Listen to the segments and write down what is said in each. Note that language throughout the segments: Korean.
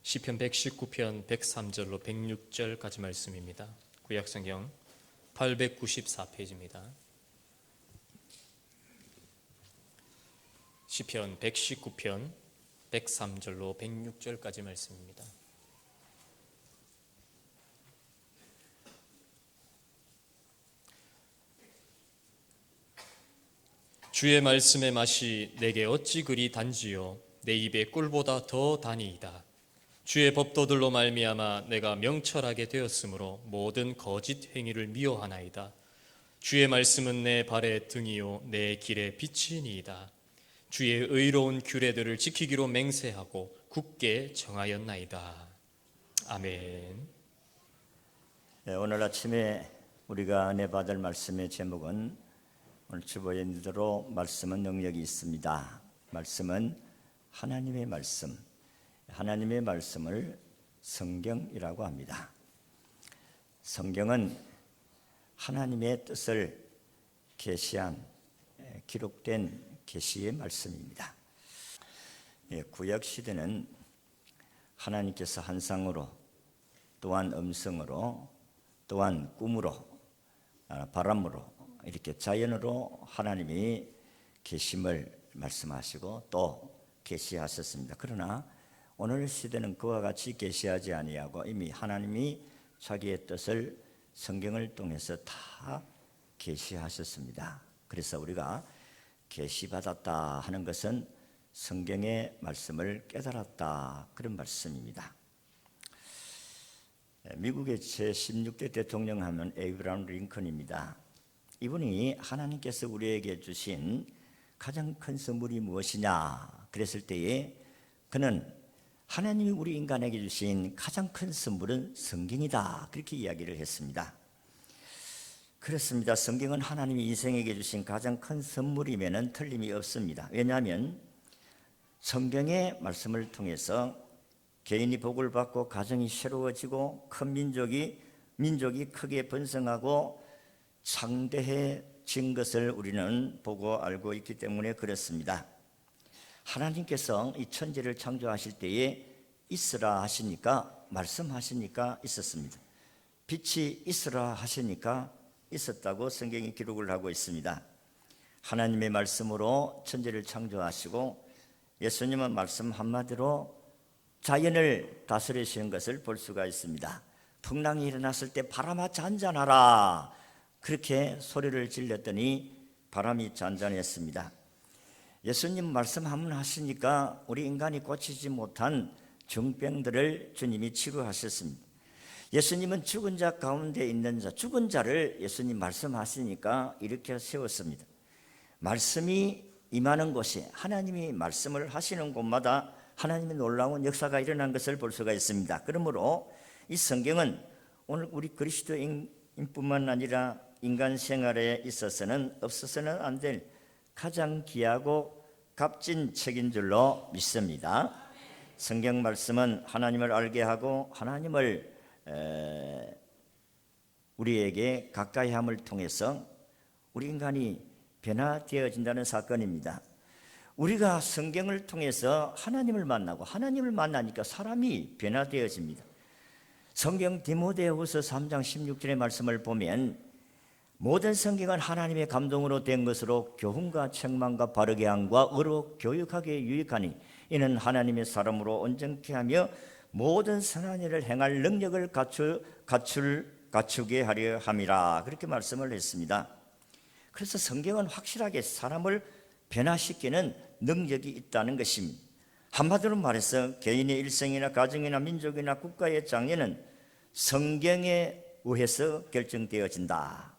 시편 119편 103절로 106절까지 말씀입니다. 구약성경 894페이지입니다. 시편 119편 103절로 106절까지 말씀입니다. 주의 말씀의 맛이 내게 어찌 그리 단지요 내 입에 꿀보다 더 다니이다. 주의 법도들로 말미암아 내가 명철하게 되었으므로 모든 거짓 행위를 미워하나이다. 주의 말씀은 내 발의 등이요 내 길의 빛이니이다. 주의 의로운 규례들을 지키기로 맹세하고 굳게 정하였나이다. 아멘. 네, 오늘 아침에 우리가 은혜 받을 말씀의 제목은 오늘 주보인대로 말씀은 능력이 있습니다. 말씀은 하나님의 말씀, 하나님의 말씀을 성경이라고 합니다. 성경은 하나님의 뜻을 계시한 기록된 계시의 말씀입니다. 구약 시대는 하나님께서 환상으로 또한 음성으로 또한 꿈으로 바람으로 이렇게 자연으로 하나님이 계심을 말씀하시고 또 계시하셨습니다. 그러나 오늘 시대는 그와 같이 계시하지 아니하고 이미 하나님이 자기의 뜻을 성경을 통해서 다 계시하셨습니다. 그래서 우리가 계시받았다 하는 것은 성경의 말씀을 깨달았다 그런 말씀입니다. 미국의 제16대 대통령 하면 에이브라함 링컨입니다. 이분이 하나님께서 우리에게 주신 가장 큰 선물이 무엇이냐 그랬을 때에 그는 하나님이 우리 인간에게 주신 가장 큰 선물은 성경이다 그렇게 이야기를 했습니다. 그렇습니다. 성경은 하나님이 인생에게 주신 가장 큰 선물이면 틀림이 없습니다. 왜냐하면 성경의 말씀을 통해서 개인이 복을 받고 가정이 새로워지고 큰 민족이 크게 번성하고 창대해진 것을 우리는 보고 알고 있기 때문에 그렇습니다. 하나님께서 이 천지를 창조하실 때에 있으라 하시니까 말씀하시니까 있었습니다. 빛이 있으라 하시니까 있었다고 성경이 기록을 하고 있습니다. 하나님의 말씀으로 천지를 창조하시고 예수님은 말씀 한마디로 자연을 다스리시는 것을 볼 수가 있습니다. 풍랑이 일어났을 때 바람아 잔잔하라 그렇게 소리를 질렀더니 바람이 잔잔했습니다. 예수님 말씀 한번 하시니까 우리 인간이 고치지 못한 정병들을 주님이 치료하셨습니다. 예수님은 죽은 자 가운데 있는 자, 죽은 자를 예수님 말씀하시니까 일으켜 세웠습니다. 말씀이 임하는 곳이 하나님이 말씀을 하시는 곳마다 하나님의 놀라운 역사가 일어난 것을 볼 수가 있습니다. 그러므로 이 성경은 오늘 우리 그리스도인뿐만 아니라 인간 생활에 있어서는 없어서는 안 될 가장 귀하고 값진 책인 줄로 믿습니다. 성경 말씀은 하나님을 알게 하고 하나님을 우리에게 가까이 함을 통해서 우리 인간이 변화되어진다는 사건입니다. 우리가 성경을 통해서 하나님을 만나고 하나님을 만나니까 사람이 변화되어집니다. 성경 디모데후서 3장 16절의 말씀을 보면 모든 성경은 하나님의 감동으로 된 것으로 교훈과 책망과 바르게 함과 의로 교육하기에 유익하니 이는 하나님의 사람으로 온전케 하며 모든 선한 일을 행할 능력을 갖추게 하려 함이라 그렇게 말씀을 했습니다. 그래서 성경은 확실하게 사람을 변화시키는 능력이 있다는 것입니다. 한마디로 말해서 개인의 일생이나 가정이나 민족이나 국가의 장래는 성경에 의해서 결정되어진다.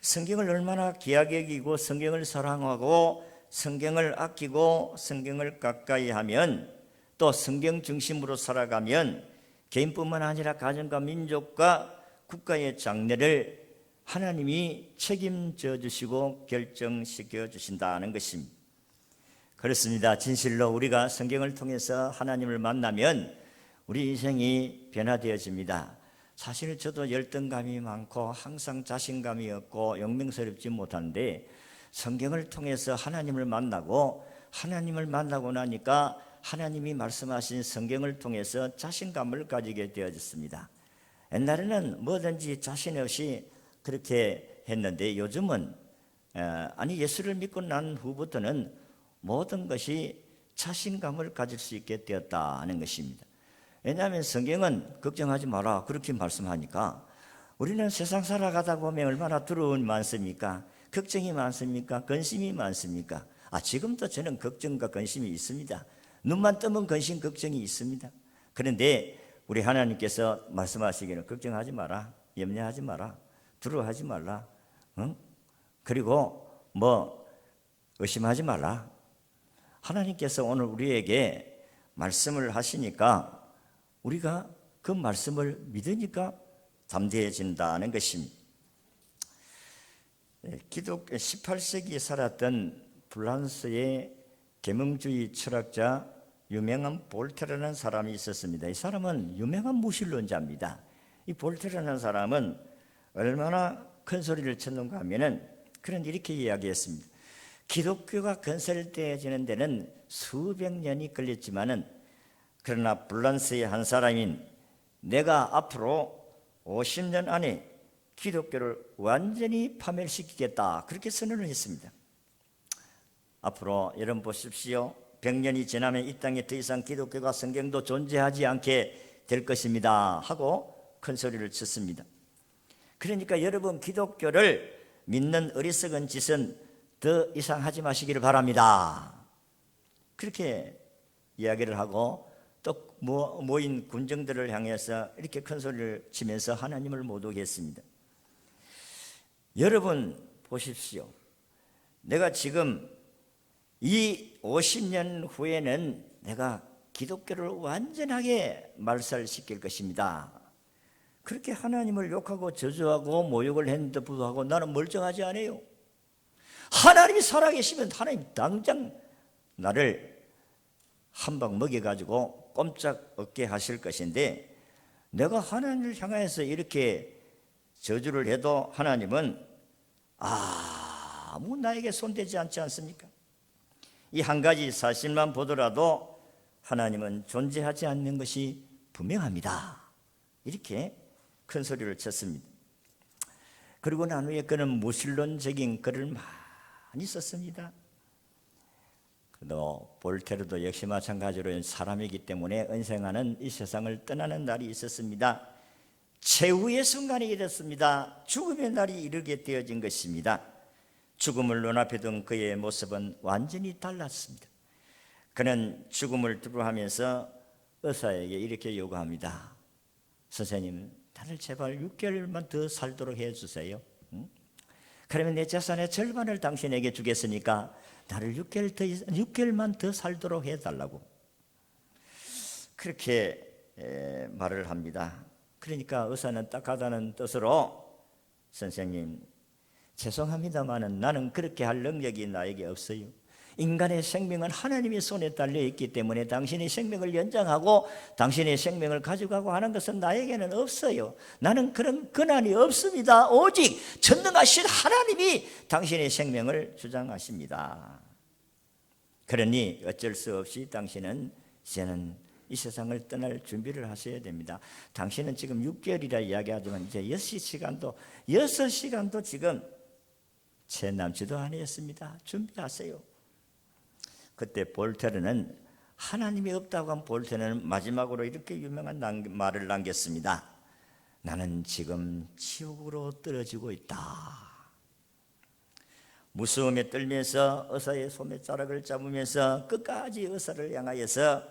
성경을 얼마나 귀하게 여기고 성경을 사랑하고 성경을 아끼고 성경을 가까이 하면 또 성경 중심으로 살아가면 개인뿐만 아니라 가정과 민족과 국가의 장래를 하나님이 책임져 주시고 결정시켜 주신다는 것입니다. 그렇습니다. 진실로 우리가 성경을 통해서 하나님을 만나면 우리 인생이 변화되어집니다. 사실 저도 열등감이 많고 항상 자신감이 없고 용맹스럽지 못한데 성경을 통해서 하나님을 만나고 나니까 하나님이 말씀하신 성경을 통해서 자신감을 가지게 되어졌습니다. 옛날에는 뭐든지 자신 없이 그렇게 했는데 요즘은 예수를 믿고 난 후부터는 모든 것이 자신감을 가질 수 있게 되었다는 것입니다. 왜냐하면 성경은 걱정하지 마라 그렇게 말씀하니까 우리는 세상 살아가다 보면 얼마나 두려움이 많습니까? 걱정이 많습니까? 근심이 많습니까? 지금도 저는 걱정과 근심이 있습니다. 눈만 뜨면 근심, 걱정이 있습니다. 그런데 우리 하나님께서 말씀하시기를 걱정하지 마라, 염려하지 마라, 두려워하지 말라, 그리고 의심하지 말라. 하나님께서 오늘 우리에게 말씀을 하시니까 우리가 그 말씀을 믿으니까 담대해진다는 것입니다. 기독교 18세기에 살았던 프랑스의 계몽주의 철학자 유명한 볼테르라는 사람이 있었습니다. 이 사람은 유명한 무신론자입니다. 이 볼테르라는 사람은 얼마나 큰 소리를 쳤는가 하면은 이렇게 이야기했습니다. 기독교가 건설되어지는 데는 수백 년이 걸렸지만은 그러나 프랑스의 한 사람인 내가 앞으로 50년 안에 기독교를 완전히 파멸시키겠다 그렇게 선언을 했습니다. 앞으로 여러분 보십시오. 100년이 지나면 이 땅에 더 이상 기독교가 성경도 존재하지 않게 될 것입니다 하고 큰 소리를 쳤습니다. 그러니까 여러분 기독교를 믿는 어리석은 짓은 더 이상 하지 마시기를 바랍니다. 그렇게 이야기를 하고 또 모인 군정들을 향해서 이렇게 큰 소리를 치면서 하나님을 모독했습니다. 여러분 보십시오. 내가 지금 이 50년 후에는 내가 기독교를 완전하게 말살시킬 것입니다. 그렇게 하나님을 욕하고 저주하고 모욕을 했는데 불구하고 나는 멀쩡하지 않아요. 하나님이 살아계시면 하나님 당장 나를 한 방 먹여가지고 꼼짝 없게 하실 것인데 내가 하나님을 향해서 이렇게 저주를 해도 하나님은 아무 나에게 손대지 않지 않습니까? 이 한 가지 사실만 보더라도 하나님은 존재하지 않는 것이 분명합니다. 이렇게 큰 소리를 쳤습니다. 그리고 난 후에 그는 무신론적인 글을 많이 썼습니다. 또 볼테르도 역시 마찬가지로 사람이기 때문에 은생하는 이 세상을 떠나는 날이 있었습니다. 최후의 순간이 이랬습니다. 죽음의 날이 이르게 되어진 것입니다. 죽음을 눈앞에 둔 그의 모습은 완전히 달랐습니다. 그는 죽음을 두려워하면서 의사에게 이렇게 요구합니다. 선생님, 나를 제발 6개월만 더 살도록 해주세요. 그러면 내 재산의 절반을 당신에게 주겠으니까 나를 6개월만 더 살도록 해달라고 그렇게 말을 합니다. 그러니까 의사는 딱하다는 뜻으로 선생님 죄송합니다마는 나는 그렇게 할 능력이 나에게 없어요. 인간의 생명은 하나님의 손에 달려 있기 때문에 당신의 생명을 연장하고 당신의 생명을 가져가고 하는 것은 나에게는 없어요. 나는 그런 권한이 없습니다. 오직 전능하신 하나님이 당신의 생명을 주장하십니다. 그러니 어쩔 수 없이 당신은 이제는 이 세상을 떠날 준비를 하셔야 됩니다. 당신은 지금 6개월이라 이야기하지만 이제 6시간도 지금 채 남지도 아니었습니다. 준비하세요. 그때 볼테르는 하나님이 없다고 한 볼테르는 마지막으로 이렇게 유명한 말을 남겼습니다. 나는 지금 지옥으로 떨어지고 있다. 무서움에 떨면서 의사의 소매자락을 잡으면서 끝까지 의사를 향하여서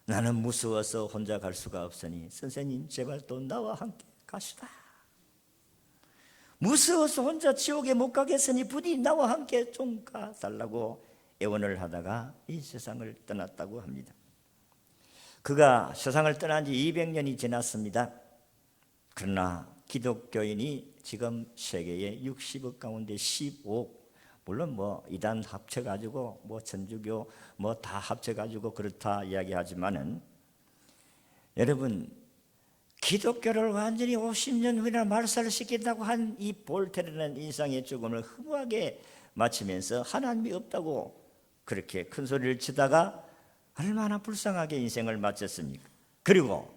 나는 무서워서 혼자 갈 수가 없으니 선생님 제발 또 나와 함께 가시다. 무서워서 혼자 지옥에 못 가겠으니 부디 나와 함께 좀 가달라고 애원을 하다가 이 세상을 떠났다고 합니다. 그가 세상을 떠난 지 200년이 지났습니다. 그러나 기독교인이 지금 세계에 60억 가운데 15억, 물론 이단 합쳐가지고 천주교 다 합쳐가지고 그렇다 이야기하지만은 여러분 기독교를 완전히 50년 후에 말살시킨다고 한 이 볼테르는 인생의 죽음을 허무하게 마치면서 하나님이 없다고 그렇게 큰 소리를 치다가 얼마나 불쌍하게 인생을 마쳤습니까? 그리고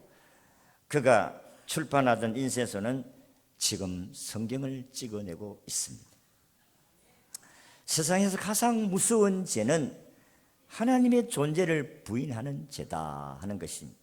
그가 출판하던 인쇄소는 지금 성경을 찍어내고 있습니다. 세상에서 가장 무서운 죄는 하나님의 존재를 부인하는 죄다 하는 것입니다.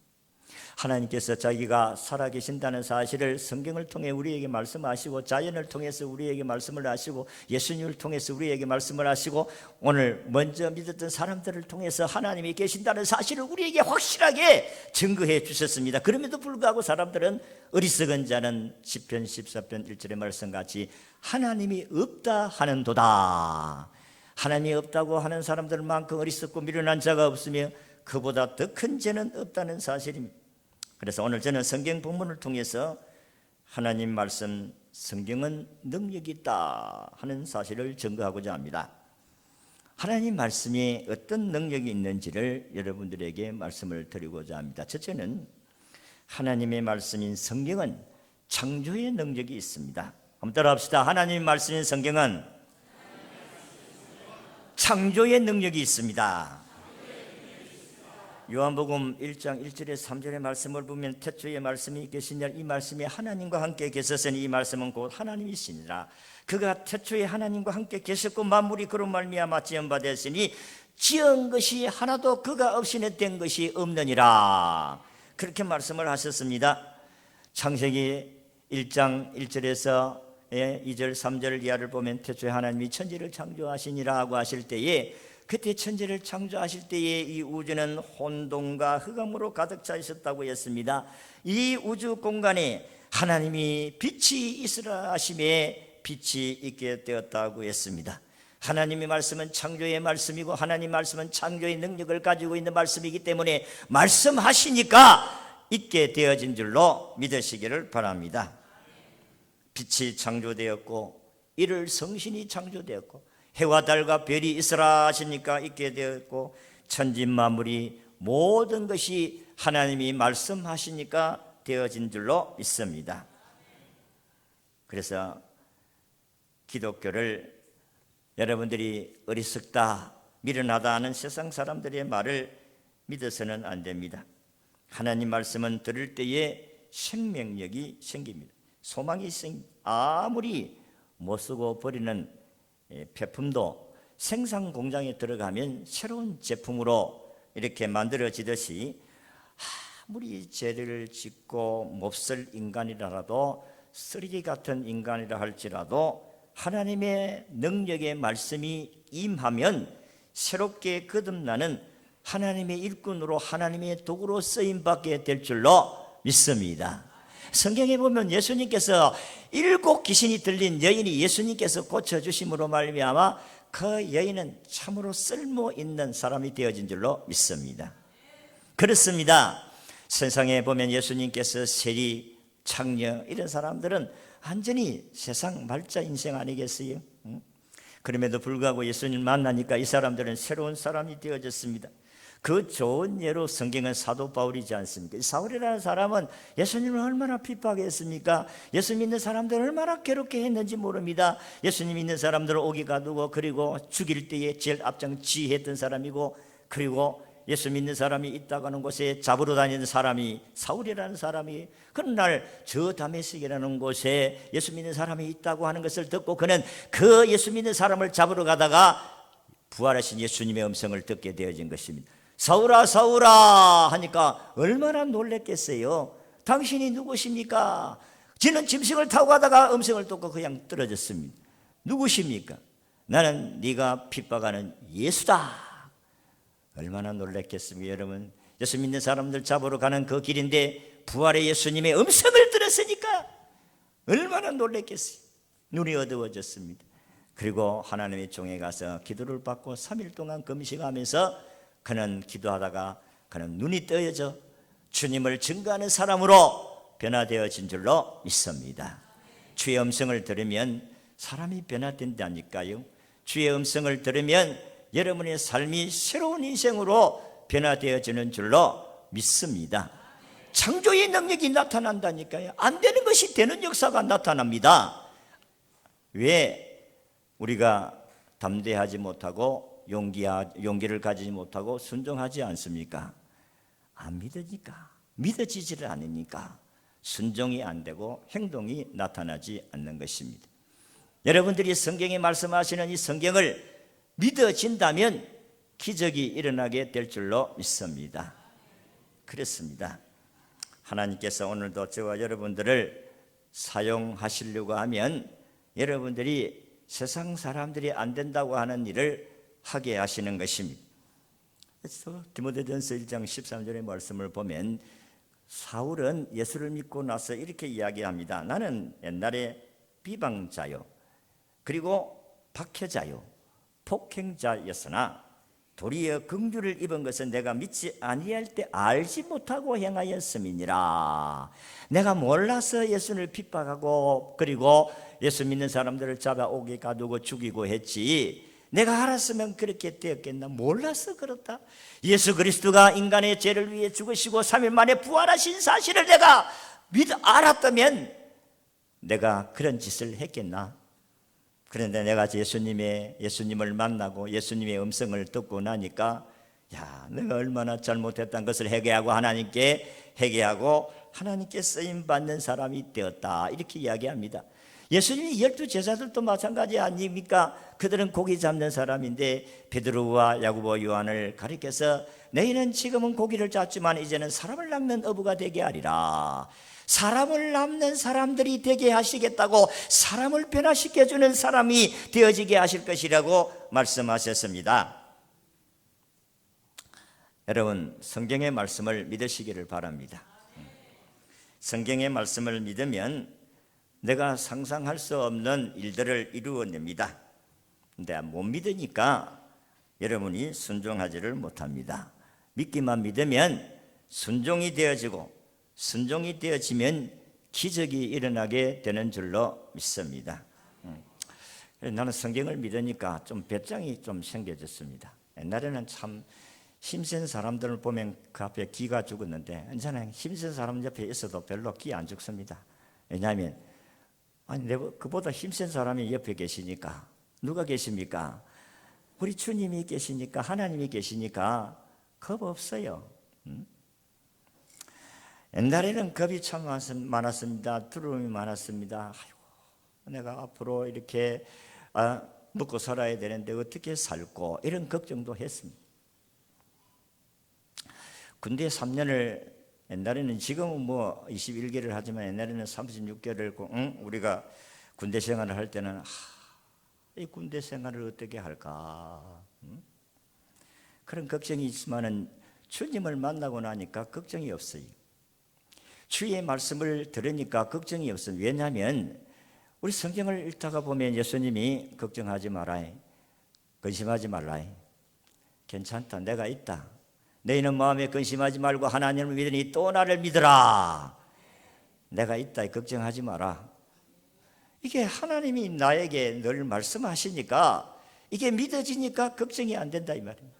하나님께서 자기가 살아계신다는 사실을 성경을 통해 우리에게 말씀하시고, 자연을 통해서 우리에게 말씀을 하시고, 예수님을 통해서 우리에게 말씀을 하시고, 오늘 먼저 믿었던 사람들을 통해서 하나님이 계신다는 사실을 우리에게 확실하게 증거해 주셨습니다. 그럼에도 불구하고 사람들은, 어리석은 자는 시편 14편 1절의 말씀같이 하나님이 없다 하는도다. 하나님이 없다고 하는 사람들만큼 어리석고 미련한 자가 없으며 그보다 더 큰 죄는 없다는 사실입니다. 그래서 오늘 저는 성경 본문을 통해서 하나님 말씀, 성경은 능력이 있다 하는 사실을 증거하고자 합니다. 하나님 말씀에 어떤 능력이 있는지를 여러분들에게 말씀을 드리고자 합니다. 첫째는 하나님의 말씀인 성경은 창조의 능력이 있습니다. 한번 따라합시다. 하나님의 말씀인 성경은 창조의 능력이 있습니다. 요한복음 1장 1절에 3절의 말씀을 보면 태초에 말씀이 계시냐, 이 말씀이 하나님과 함께 계셨으니 이 말씀은 곧 하나님이시니라. 그가 태초에 하나님과 함께 계셨고 만물이 그로 말미암아 지음받았으니 지은 것이 하나도 그가 없이는 된 것이 없느니라. 그렇게 말씀을 하셨습니다. 창세기 1장 1절에서 2절 3절 이하를 보면 태초에 하나님이 천지를 창조하시니라고 하실 때에, 그때 천지를 창조하실 때에 이 우주는 혼돈과 흑암으로 가득 차 있었다고 했습니다. 이 우주 공간에 하나님이 빛이 있으라 하심에 빛이 있게 되었다고 했습니다. 하나님의 말씀은 창조의 말씀이고 하나님 말씀은 창조의 능력을 가지고 있는 말씀이기 때문에 말씀하시니까 있게 되어진 줄로 믿으시기를 바랍니다. 빛이 창조되었고 이를 성신이 창조되었고 해와 달과 별이 있으라 하시니까 있게 되었고 천지 만물이 모든 것이 하나님이 말씀하시니까 되어진 줄로 믿습니다. 그래서 기독교를 여러분들이 어리석다, 미련하다 하는 세상 사람들의 말을 믿어서는 안 됩니다. 하나님 말씀은 들을 때에 생명력이 생깁니다. 소망이 생깁니다. 아무리 못 쓰고 버리는 폐품도 생산 공장에 들어가면 새로운 제품으로 이렇게 만들어지듯이 아무리 죄를 짓고 몹쓸 인간이라도, 쓰레기 같은 인간이라 할지라도 하나님의 능력의 말씀이 임하면 새롭게 거듭나는 하나님의 일꾼으로, 하나님의 도구로 쓰임받게 될 줄로 믿습니다. 성경에 보면 예수님께서 7 귀신이 들린 여인이 예수님께서 고쳐주심으로 말미암아 그 여인은 참으로 쓸모있는 사람이 되어진 줄로 믿습니다. 그렇습니다. 세상에 보면 예수님께서 세리, 창녀 이런 사람들은 완전히 세상 말자 인생 아니겠어요? 그럼에도 불구하고 예수님 만나니까 이 사람들은 새로운 사람이 되어졌습니다. 그 좋은 예로 성경은 사도 바울이지 않습니까? 사울이라는 사람은 예수님을 얼마나 핍박했습니까? 예수 믿는 사람들을 얼마나 괴롭게 했는지 모릅니다. 예수님 믿는 사람들을 오기 가두고, 그리고 죽일 때에 제일 앞장 지휘했던 사람이고, 그리고 예수 믿는 사람이 있다고 하는 곳에 잡으러 다니는 사람이 사울이라는 사람이, 그런 날 저 다메섹이라는 곳에 예수 믿는 사람이 있다고 하는 것을 듣고 그는 그 예수 믿는 사람을 잡으러 가다가 부활하신 예수님의 음성을 듣게 되어진 것입니다. 사울아 사울아 하니까 얼마나 놀랬겠어요. 당신이 누구십니까? 저는 짐승을 타고 가다가 음성을 듣고 그냥 떨어졌습니다. 누구십니까? 나는 네가 핍박하는 예수다. 얼마나 놀랬겠습니까? 여러분, 예수 믿는 사람들 잡으러 가는 그 길인데 부활의 예수님의 음성을 들었으니까 얼마나 놀랬겠어요. 눈이 어두워졌습니다. 그리고 하나님의 종에 가서 기도를 받고 3일 동안 금식하면서 그는 기도하다가 그는 눈이 떠여져 주님을 증거하는 사람으로 변화되어진 줄로 믿습니다. 주의 음성을 들으면 사람이 변화된다니까요. 주의 음성을 들으면 여러분의 삶이 새로운 인생으로 변화되어지는 줄로 믿습니다. 창조의 능력이 나타난다니까요. 안 되는 것이 되는 역사가 나타납니다. 왜 우리가 담대하지 못하고 용기를 가지지 못하고 순종하지 않습니까? 안 믿으니까, 믿어지지를 않으니까 순종이 안 되고 행동이 나타나지 않는 것입니다. 여러분들이 성경에 말씀하시는 이 성경을 믿어진다면 기적이 일어나게 될 줄로 믿습니다. 그렇습니다. 하나님께서 오늘도 저와 여러분들을 사용하시려고 하면 여러분들이 세상 사람들이 안 된다고 하는 일을 하게 하시는 것입니다. 그래서 디모데전서 1장 13절의 말씀을 보면 사울은 예수를 믿고 나서 이렇게 이야기합니다. 나는 옛날에 비방자요, 그리고 박해자요, 폭행자였으나 도리어 긍휼을 입은 것은 내가 믿지 아니할 때 알지 못하고 행하였음이니라. 내가 몰라서 예수를 핍박하고 그리고 예수 믿는 사람들을 잡아오게 가두고 죽이고 했지, 내가 알았으면 그렇게 되었겠나? 몰라서 그렇다. 예수 그리스도가 인간의 죄를 위해 죽으시고 3일 만에 부활하신 사실을 내가 알았다면 내가 그런 짓을 했겠나? 그런데 내가 예수님을 만나고 예수님의 음성을 듣고 나니까 내가 얼마나 잘못했다는 것을 회개하고 하나님께 회개하고 하나님께 쓰임받는 사람이 되었다, 이렇게 이야기합니다. 예수님이 12제자들도 마찬가지 아닙니까? 그들은 고기 잡는 사람인데 베드로와 야고보 요한을 가리켜서 너희는 지금은 고기를 잡지만 이제는 사람을 낚는 어부가 되게 하리라. 사람을 낚는 사람들이 되게 하시겠다고, 사람을 변화시켜주는 사람이 되어지게 하실 것이라고 말씀하셨습니다. 여러분, 성경의 말씀을 믿으시기를 바랍니다. 성경의 말씀을 믿으면 내가 상상할 수 없는 일들을 이루어냅니다. 근데 못 믿으니까 여러분이 순종하지를 못합니다. 믿기만 믿으면 순종이 되어지고, 순종이 되어지면 기적이 일어나게 되는 줄로 믿습니다. 나는 성경을 믿으니까 좀 배짱이 좀 생겨졌습니다. 옛날에는 참 힘센 사람들을 보면 그 앞에 기가 죽었는데 이제는 힘센 사람 옆에 있어도 별로 기 안 죽습니다. 왜냐하면 그보다 힘센 사람이 옆에 계시니까. 누가 계십니까? 우리 주님이 계시니까, 하나님이 계시니까 겁 없어요. 옛날에는 겁이 참 많았습니다. 두려움이 많았습니다. 내가 앞으로 이렇게 먹고 살아야 되는데 어떻게 살고, 이런 걱정도 했습니다. 군대 3년을, 옛날에는 지금은 21개를 하지만 옛날에는 36개를 우리가 군대 생활을 할 때는 이 군대 생활을 어떻게 할까, 그런 걱정이 있지만은 주님을 만나고 나니까 걱정이 없어요. 주의 말씀을 들으니까 걱정이 없어요. 왜냐하면 우리 성경을 읽다가 보면 예수님이 걱정하지 마라, 근심하지 말라, 괜찮다, 내가 있다, 너희는 마음에 근심하지 말고 하나님을 믿으니 또 나를 믿으라, 내가 있다, 걱정하지 마라. 이게 하나님이 나에게 늘 말씀하시니까 이게 믿어지니까 걱정이 안 된다, 이 말이에요.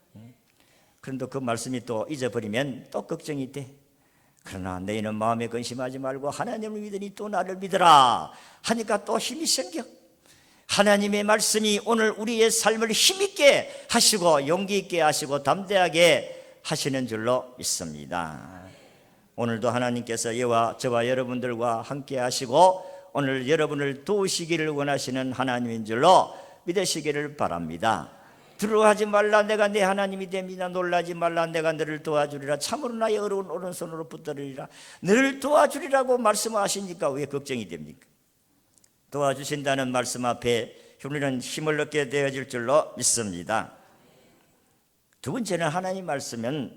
그런데 그 말씀이 또 잊어버리면 또 걱정이 돼. 그러나 너희는 마음에 근심하지 말고 하나님을 믿으니 또 나를 믿으라 하니까 또 힘이 생겨. 하나님의 말씀이 오늘 우리의 삶을 힘있게 하시고 용기 있게 하시고 담대하게 하시는 줄로 믿습니다. 오늘도 하나님께서 저와 여러분들과 함께 하시고 오늘 여러분을 도우시기를 원하시는 하나님인 줄로 믿으시기를 바랍니다. 두려워하지 말라, 내가 내 하나님이 됩니다. 놀라지 말라, 내가 너를 도와주리라. 참으로 나의 어려운 오른손으로 붙들으리라. 너를 도와주리라고 말씀하시니까 왜 걱정이 됩니까? 도와주신다는 말씀 앞에 우리는 힘을 얻게 되어질 줄로 믿습니다. 두 번째는 하나님 말씀이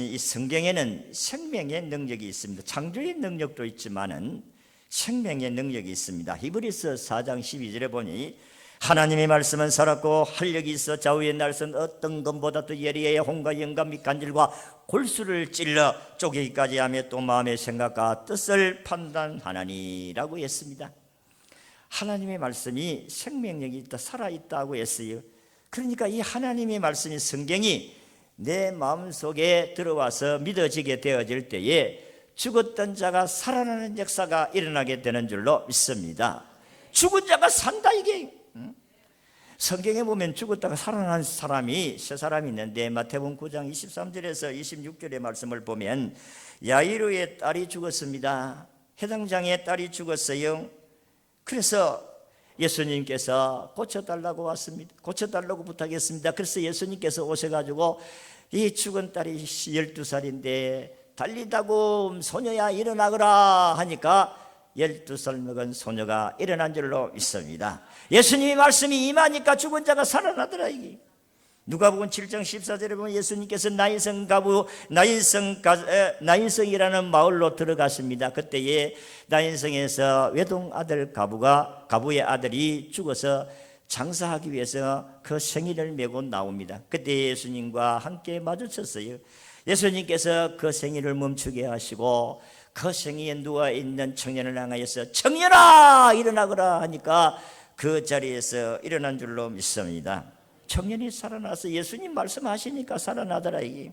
이 성경에는 생명의 능력이 있습니다. 창조의 능력도 있지만은 생명의 능력이 있습니다. 히브리서 4장 12절에 보니 하나님의 말씀은 살았고 활력이 있어 좌우의 날선 어떤 것보다 더 예리해 홍과 영과 및 간질과 골수를 찔러 쪼개기까지 하며 또 마음의 생각과 뜻을 판단하나니라고 했습니다. 하나님의 말씀이 생명력이 있다, 살아있다고 했어요. 그러니까 이 하나님의 말씀이, 성경이 내 마음속에 들어와서 믿어지게 되어질 때에 죽었던 자가 살아나는 역사가 일어나게 되는 줄로 믿습니다. 죽은 자가 산다, 이게. 성경에 보면 죽었다가 살아난 사람이 세 사람이 있는데 마태복음 9장 23절에서 26절의 말씀을 보면 야이로의 딸이 죽었습니다. 해당장의 딸이 죽었어요. 그래서 예수님께서 고쳐달라고 왔습니다. 고쳐달라고 부탁했습니다. 그래서 예수님께서 오셔가지고 이 죽은 딸이 12살인데 달리다고 소녀야 일어나거라 하니까 12살 먹은 소녀가 일어난 줄로 믿습니다. 예수님의 말씀이 임하니까 죽은 자가 살아나더라. 이게 누가복음 7장 14절에 보면 예수님께서 나인성이라는 마을로 들어갔습니다. 그때에 나인성에서 외동 아들 가부의 아들이 죽어서 장사하기 위해서 그 생일을 메고 나옵니다. 그때 예수님과 함께 마주쳤어요. 예수님께서 그 생일을 멈추게 하시고 그 생일에 누워있는 청년을 향하여서 청년아 일어나거라 하니까 그 자리에서 일어난 줄로 믿습니다. 청년이 살아나서 예수님 말씀하시니까 살아나더라. 이게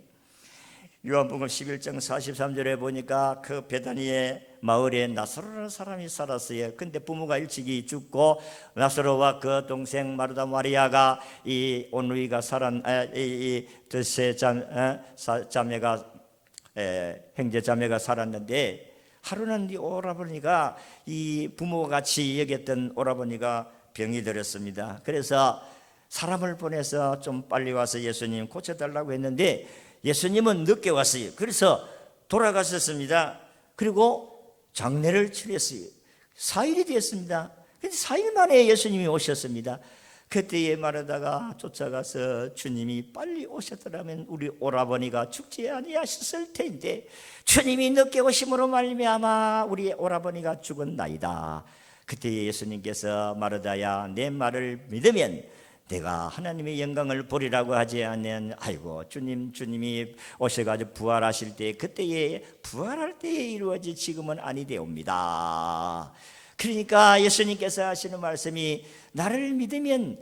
요한복음 11장 43절에 보니까 그 베다니의 마을에 나사로라는 사람이 살았어요. 근데 부모가 일찍이 죽고 나사로와 그 동생 마르다 마리아가 이 온누이가 이세 자매가 형제 자매가 살았는데 하루는 이 오라버니가 이 부모가 같이 여겼던 오라버니가 병이 들었습니다. 그래서 사람을 보내서 좀 빨리 와서 예수님 고쳐달라고 했는데 예수님은 늦게 왔어요. 그래서 돌아가셨습니다. 그리고 장례를 치렀어요. 4일이 됐습니다. 근데 4일 만에 예수님이 오셨습니다. 그때에 마르다가 쫓아가서 주님이 빨리 오셨더라면 우리 오라버니가 죽지 아니하셨을 텐데 주님이 늦게 오심으로 말미암아 우리 오라버니가 죽었나이다. 그때 예수님께서 마르다야 내 말을 믿으면 내가 하나님의 영광을 보리라고 하지 않는 아이고 주님이 오셔가지고 부활하실 때 그때에 부활할 때에 이루어지 지금은 아니되옵니다. 그러니까 예수님께서 하시는 말씀이 나를 믿으면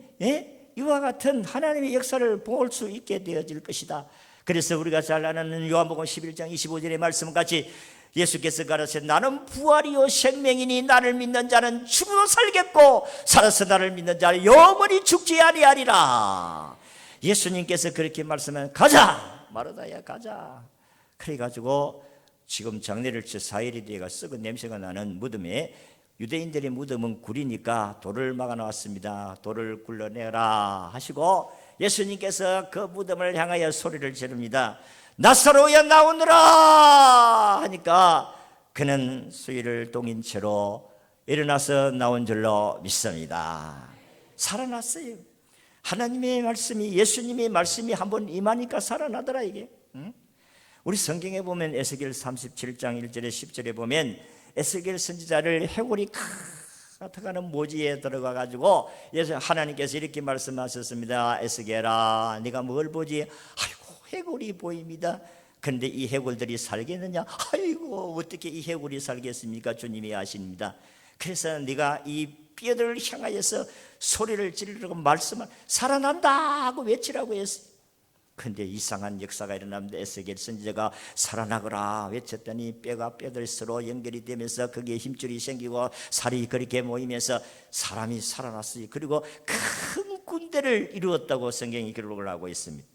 이와 같은 하나님의 역사를 볼 수 있게 되어질 것이다. 그래서 우리가 잘 아는 요한복음 11장 25절의 말씀같이 예수께서 가라사대 나는 부활이요 생명이니 나를 믿는 자는 죽어도 살겠고 살아서 나를 믿는 자는 영원히 죽지 아니하리라. 예수님께서 그렇게 말씀하면 가자 마르다야 가자. 그래가지고 지금 장례를 쳐 4일이 되어 썩은 냄새가 나는 무덤에 유대인들의 무덤은 굴이니까 돌을 막아 놓았습니다. 돌을 굴러내라 하시고 예수님께서 그 무덤을 향하여 소리를 지릅니다. 나사로야 나오너라 하니까 그는 수의를 동인 채로 일어나서 나온 줄로 믿습니다. 살아났어요. 하나님의 말씀이 예수님의 말씀이 한번 임하니까 살아나더라. 이게 우리 성경에 보면 에스겔 37장 1절에 10절에 보면 에스겔 선지자를 해골이 같아가는 모지에 들어가 가지고 하나님께서 이렇게 말씀하셨습니다. 에스겔아 네가 뭘 보지? 아이고 해골이 보입니다. 그런데 이 해골들이 살겠느냐? 아이고 어떻게 이 해골이 살겠습니까? 주님이 아십니다. 그래서 네가 이 뼈들을 향하여서 소리를 지르고 말씀을 살아난다 하고 외치라고 했어요. 근데 이상한 역사가 일어납니다. 에스겔 선지자가 살아나거라 외쳤더니 뼈가 뼈들 서로 연결이 되면서 거기에 힘줄이 생기고 살이 그렇게 모이면서 사람이 살아났어요. 그리고 큰 군대를 이루었다고 성경이 기록을 하고 있습니다.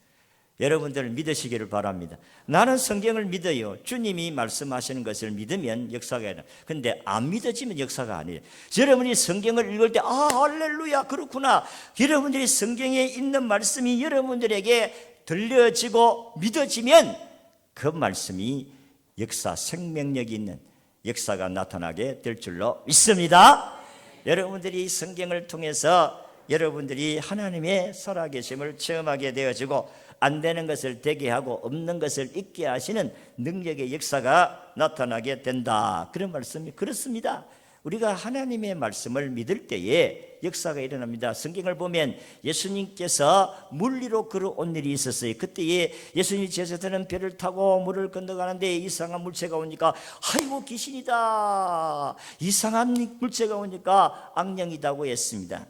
여러분들 믿으시기를 바랍니다. 나는 성경을 믿어요. 주님이 말씀하시는 것을 믿으면 역사가 일어나요. 근데 안 믿어지면 역사가 아니에요. 여러분이 성경을 읽을 때 할렐루야 그렇구나. 여러분들이 성경에 있는 말씀이 여러분들에게 들려지고 믿어지면 그 말씀이 역사, 생명력이 있는 역사가 나타나게 될 줄로 믿습니다. 여러분들이 성경을 통해서 여러분들이 하나님의 살아계심을 체험하게 되어지고 안 되는 것을 되게 하고 없는 것을 있게 하시는 능력의 역사가 나타나게 된다. 그런 말씀이 그렇습니다. 우리가 하나님의 말씀을 믿을 때에 역사가 일어납니다. 성경을 보면 예수님께서 물 위로 걸어온 일이 있었어요. 그때에 예수님 제자들은 배를 타고 물을 건너가는데 이상한 물체가 오니까 아이고 귀신이다. 이상한 물체가 오니까 악령이다고 했습니다.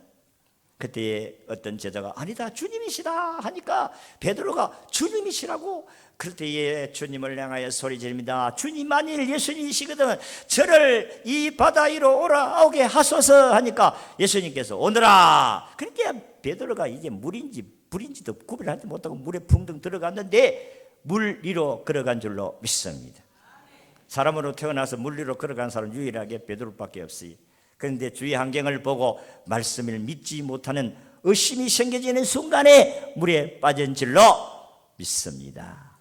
그때 어떤 제자가 아니다 주님이시다 하니까 베드로가 주님이시라고. 그럴 때에 주님을 향하여 소리 지릅니다. 주님 만일 예수님이시거든 저를 이 바다 위로 오게 하소서 하니까 예수님께서 오너라. 그러니까 베드로가 이게 물인지 불인지도 구별하지 못하고 물에 붕덩 들어갔는데 물 위로 걸어간 줄로 믿습니다. 사람으로 태어나서 물 위로 걸어간 사람 유일하게 베드로밖에 없어요. 그런데 주위 환경을 보고 말씀을 믿지 못하는 의심이 생겨지는 순간에 물에 빠진 줄로 믿습니다.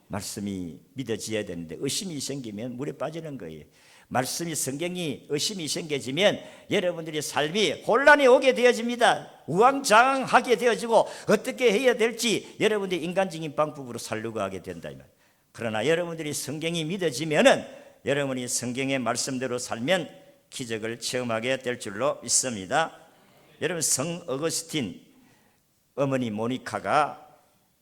말씀이 믿어져야 되는데 의심이 생기면 물에 빠지는 거예요. 말씀이 성경이 의심이 생겨지면 여러분들의 삶이 혼란이 오게 되어집니다. 우왕좌왕하게 되어지고 어떻게 해야 될지 여러분들이 인간적인 방법으로 살려고 하게 된다. 그러나 여러분들이 성경이 믿어지면은 여러분이 성경의 말씀대로 살면 기적을 체험하게 될 줄로 믿습니다. 여러분 성 어거스틴 어머니 모니카가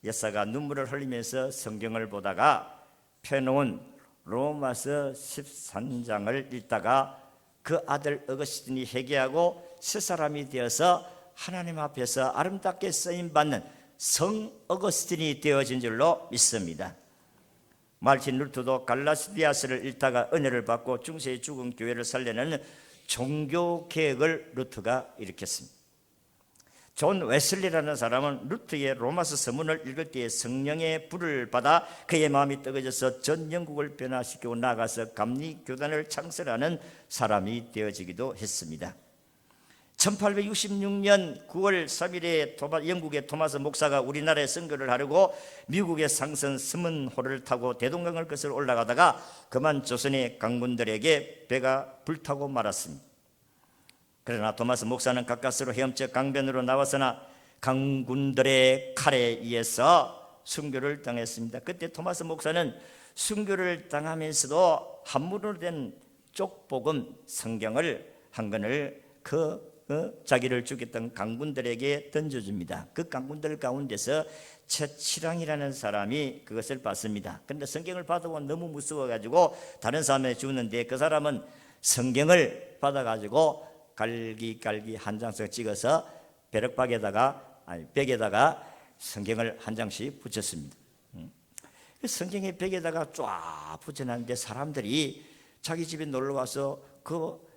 여사가 눈물을 흘리면서 성경을 보다가 펴놓은 로마서 13장을 읽다가 그 아들 어거스틴이 회개하고 새 사람이 되어서 하나님 앞에서 아름답게 쓰임받는 성 어거스틴이 되어진 줄로 믿습니다. 말틴 루터도 갈라디아서를 읽다가 은혜를 받고 중세에 죽은 교회를 살려내는 종교개혁을 루터가 일으켰습니다. 존 웨슬리라는 사람은 루터의 로마서 서문을 읽을 때에 성령의 불을 받아 그의 마음이 뜨거져서 전 영국을 변화시키고 나아가서 감리교단을 창설하는 사람이 되어지기도 했습니다. 1866년 9월 3일에 영국의 토마스 목사가 우리나라에 선교를 하려고 미국의 상선 스문호를 타고 대동강을 거슬러 올라가다가 그만 조선의 강군들에게 배가 불타고 말았습니다. 그러나 토마스 목사는 가까스로 헤엄쳐 강변으로 나왔으나 강군들의 칼에 의해서 순교를 당했습니다. 그때 토마스 목사는 순교를 당하면서도 한문으로 된 쪽복음 성경을 한 권을 자기를 죽였던 강군들에게 던져줍니다. 그 강군들 가운데서 최치랑이라는 사람이 그것을 받습니다. 그런데 성경을 받아보면 너무 무서워가지고 다른 사람이 죽는데 그 사람은 성경을 받아가지고 갈기갈기 한 장씩 찍어서 벽에다가 성경을 한 장씩 붙였습니다. 성경의 벽에다가 쫙 붙여놨는데 사람들이 자기 집에 놀러와서 그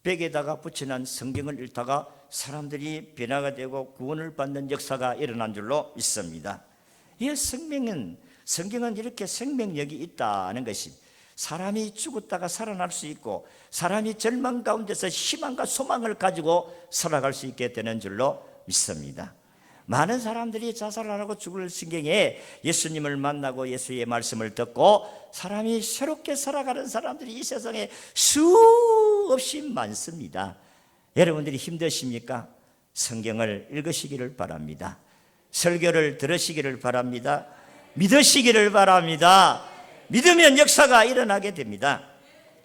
벽에다가 붙여놓은 성경을 읽다가 사람들이 변화가 되고 구원을 받는 역사가 일어난 줄로 믿습니다. 이 성경은 이렇게 생명력이 있다는 것이 사람이 죽었다가 살아날 수 있고 사람이 절망 가운데서 희망과 소망을 가지고 살아갈 수 있게 되는 줄로 믿습니다. 많은 사람들이 자살을 하고 죽을 신경에 예수님을 만나고 예수의 말씀을 듣고 사람이 새롭게 살아가는 사람들이 이 세상에 수없이 많습니다. 여러분들이 힘드십니까? 성경을 읽으시기를 바랍니다. 설교를 들으시기를 바랍니다. 믿으시기를 바랍니다. 믿으면 역사가 일어나게 됩니다.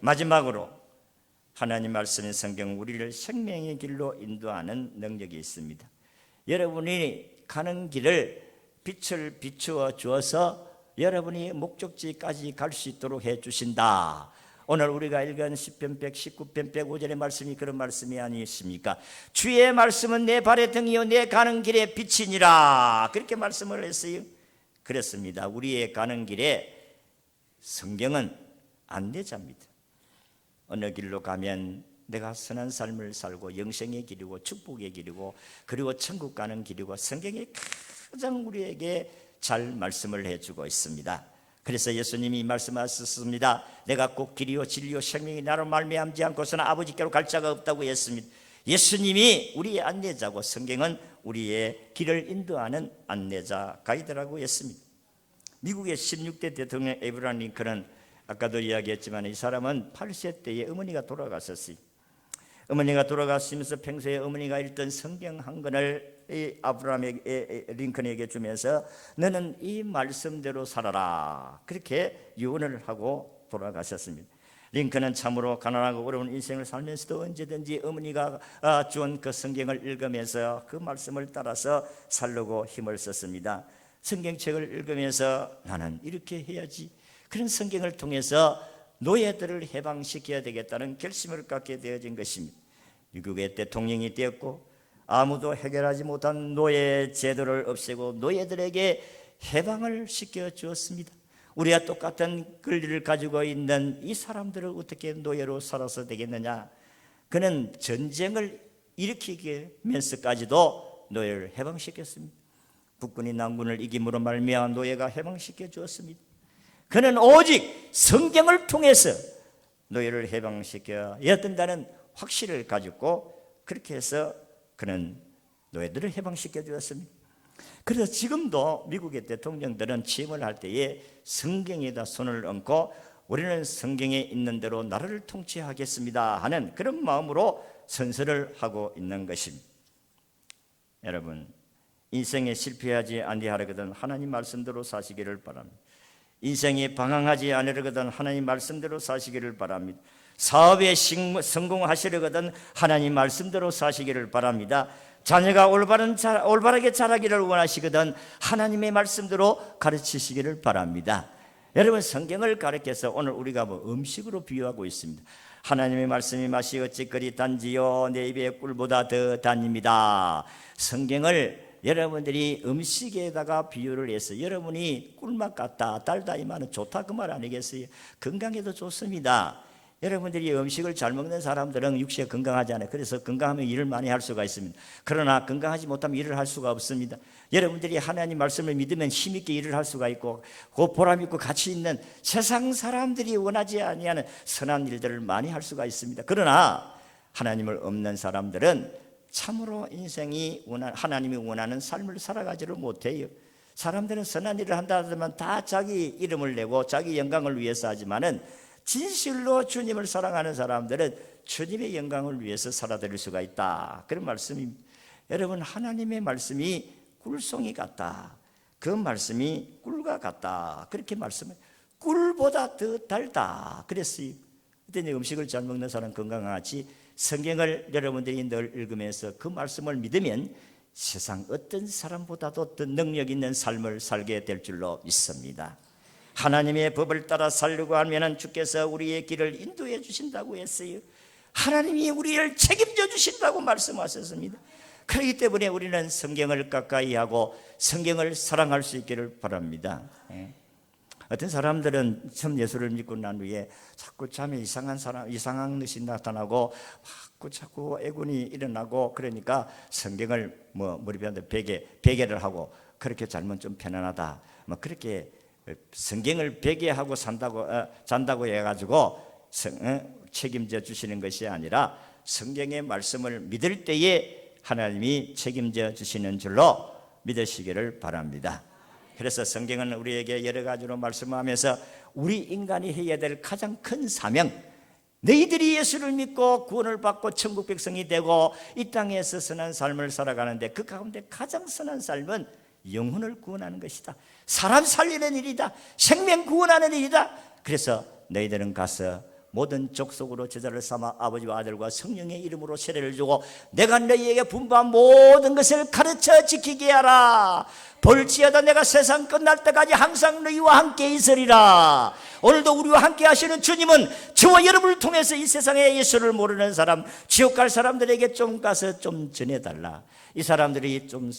마지막으로 하나님 말씀의 성경 우리를 생명의 길로 인도하는 능력이 있습니다. 여러분이 가는 길을 빛을 비추어 주어서 여러분이 목적지까지 갈 수 있도록 해 주신다. 오늘 우리가 읽은 시편 119편 105절의 말씀이 그런 말씀이 아니십니까? 주의 말씀은 내 발의 등이요 내 가는 길에 빛이니라. 그렇게 말씀을 했어요. 그렇습니다. 우리의 가는 길에 성경은 안내자입니다. 어느 길로 가면 내가 선한 삶을 살고 영생의 길이고 축복의 길이고 그리고 천국 가는 길이고 성경이 가장 우리에게 잘 말씀을 해주고 있습니다. 그래서 예수님이 말씀하셨습니다. 내가 꼭 길이요 진리요 생명이 나로 말미암지 않고서는 아버지께로 갈 자가 없다고 했습니다. 예수님이 우리의 안내자고 성경은 우리의 길을 인도하는 안내자 가이드라고 했습니다. 미국의 16대 대통령 에브라함 링컨은 아까도 이야기했지만 이 사람은 8세 때에 어머니가 돌아갔었어요. 어머니가 돌아가시면서 평소에 어머니가 읽던 성경 한 권을 링컨에게 주면서 너는 이 말씀대로 살아라 그렇게 유언을 하고 돌아가셨습니다. 링컨은 참으로 가난하고 어려운 인생을 살면서도 언제든지 어머니가 주온 그 성경을 읽으면서 그 말씀을 따라서 살려고 힘을 썼습니다. 성경책을 읽으면서 나는 이렇게 해야지, 그런 성경을 통해서 노예들을 해방시켜야 되겠다는 결심을 갖게 되어진 것입니다. 미국의 대통령이 되었고 아무도 해결하지 못한 노예 제도를 없애고 노예들에게 해방을 시켜 주었습니다. 우리와 똑같은 권리를 가지고 있는 이 사람들을 어떻게 노예로 살아서 되겠느냐? 그는 전쟁을 일으키면서까지도 노예를 해방시켰습니다. 북군이 남군을 이김으로 말미암아 노예가 해방시켜 주었습니다. 그는 오직 성경을 통해서 노예를 해방시켜야 된다는 확신을 가지고 그렇게 해서 그는 노예들을 해방시켜 주었습니다. 그래서 지금도 미국의 대통령들은 취임을 할 때에 성경에다 손을 얹고 우리는 성경에 있는 대로 나라를 통치하겠습니다 하는 그런 마음으로 선서를 하고 있는 것입니다. 여러분, 인생에 실패하지 아니하려거든 하나님 말씀대로 사시기를 바랍니다. 인생에 방황하지 않으려거든 하나님 말씀대로 사시기를 바랍니다. 사업에 성공하시려거든 하나님 말씀대로 사시기를 바랍니다. 자녀가 올바르게 자라기를 원하시거든 하나님의 말씀대로 가르치시기를 바랍니다. 여러분, 성경을 가르쳐서 오늘 우리가 음식으로 비유하고 있습니다. 하나님의 말씀이 맛이 어찌 그리 단지요 내 입의 꿀보다 더 단입니다. 성경을 여러분들이 음식에다가 비유를 해서 여러분이 꿀맛 같다 달다 이 말은 좋다 그 말 아니겠어요? 건강에도 좋습니다. 여러분들이 음식을 잘 먹는 사람들은 육체가 건강하지 않아요. 그래서 건강하면 일을 많이 할 수가 있습니다. 그러나 건강하지 못하면 일을 할 수가 없습니다. 여러분들이 하나님 말씀을 믿으면 힘있게 일을 할 수가 있고 그 보람 있고 가치 있는 세상 사람들이 원하지 아니하는 선한 일들을 많이 할 수가 있습니다. 그러나 하나님을 없는 사람들은 참으로 인생이 하나님이 원하는 삶을 살아가지를 못해요. 사람들은 선한 일을 한다 하면 다 자기 이름을 내고 자기 영광을 위해서 하지만은 진실로 주님을 사랑하는 사람들은 주님의 영광을 위해서 살아드릴 수가 있다. 그런 말씀입니다. 여러분, 하나님의 말씀이 꿀송이 같다. 그 말씀이 꿀과 같다. 그렇게 말씀을 꿀보다 더 달다. 그랬어요. 그때 음식을 잘 먹는 사람 건강하지. 성경을 여러분들이 늘 읽으면서 그 말씀을 믿으면 세상 어떤 사람보다도 더 능력 있는 삶을 살게 될 줄로 믿습니다. 하나님의 법을 따라 살려고 하면 주께서 우리의 길을 인도해 주신다고 했어요. 하나님이 우리를 책임져 주신다고 말씀하셨습니다. 그렇기 때문에 우리는 성경을 가까이 하고 성경을 사랑할 수 있기를 바랍니다. 어떤 사람들은 처음 예수를 믿고 난 후에 자꾸 잠에 이상한 것이 나타나고 자꾸 애군이 일어나고 그러니까 성경을 머리뼈한테 베개를 하고 그렇게 잘못 좀 편안하다. 그렇게 성경을 베개하고 잔다고 해가지고 책임져 주시는 것이 아니라 성경의 말씀을 믿을 때에 하나님이 책임져 주시는 줄로 믿으시기를 바랍니다. 그래서 성경은 우리에게 여러 가지로 말씀하면서 우리 인간이 해야 될 가장 큰 사명, 너희들이 예수를 믿고 구원을 받고 천국 백성이 되고 이 땅에서 선한 삶을 살아가는데 그 가운데 가장 선한 삶은 영혼을 구원하는 것이다. 사람 살리는 일이다. 생명 구원하는 일이다. 그래서 너희들은 가서 모든 족속으로 제자를 삼아 아버지와 아들과 성령의 이름으로 세례를 주고 내가 너희에게 분부한 모든 것을 가르쳐 지키게 하라. 볼지어다 내가 세상 끝날 때까지 항상 너희와 함께 있으리라. 오늘도 우리와 함께 하시는 주님은 저와 여러분을 통해서 이 세상에 예수를 모르는 사람, 지옥 갈 사람들에게 좀 가서 좀 전해달라. 이 사람들이 좀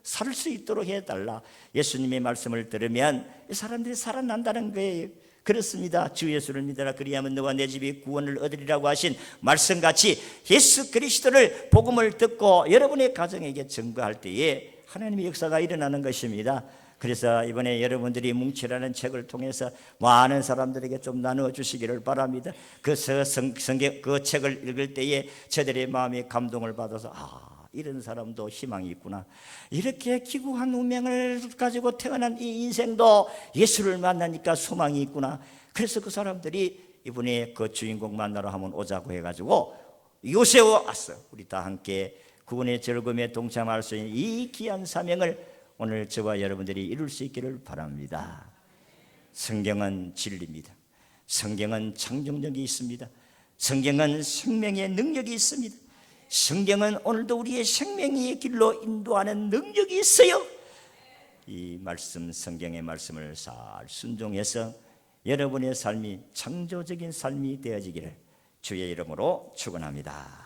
살 수 있도록 해달라. 예수님의 말씀을 들으면 이 사람들이 살아난다는 거예요. 그렇습니다. 주 예수를 믿어라. 그리하면 너와 내 집이 구원을 얻으리라고 하신 말씀같이 예수 그리스도를 복음을 듣고 여러분의 가정에게 증거할 때에 하나님의 역사가 일어나는 것입니다. 그래서 이번에 여러분들이 뭉치라는 책을 통해서 많은 사람들에게 좀 나누어 주시기를 바랍니다. 그 책을 읽을 때에 저들의 마음에 감동을 받아서 이런 사람도 희망이 있구나. 이렇게 기구한 운명을 가지고 태어난 이 인생도 예수를 만나니까 소망이 있구나. 그래서 그 사람들이 이번에 그 주인공 만나러 한번 오자고 해가지고 요새와 왔어. 우리 다 함께 구원의 즐거움에 동참할 수 있는 이 귀한 사명을 오늘 저와 여러분들이 이룰 수 있기를 바랍니다. 성경은 진리입니다. 성경은 창조력이 있습니다. 성경은 생명의 능력이 있습니다. 성경은 오늘도 우리의 생명의 길로 인도하는 능력이 있어요. 이 말씀, 성경의 말씀을 잘 순종해서 여러분의 삶이 창조적인 삶이 되어지기를 주의 이름으로 축원합니다.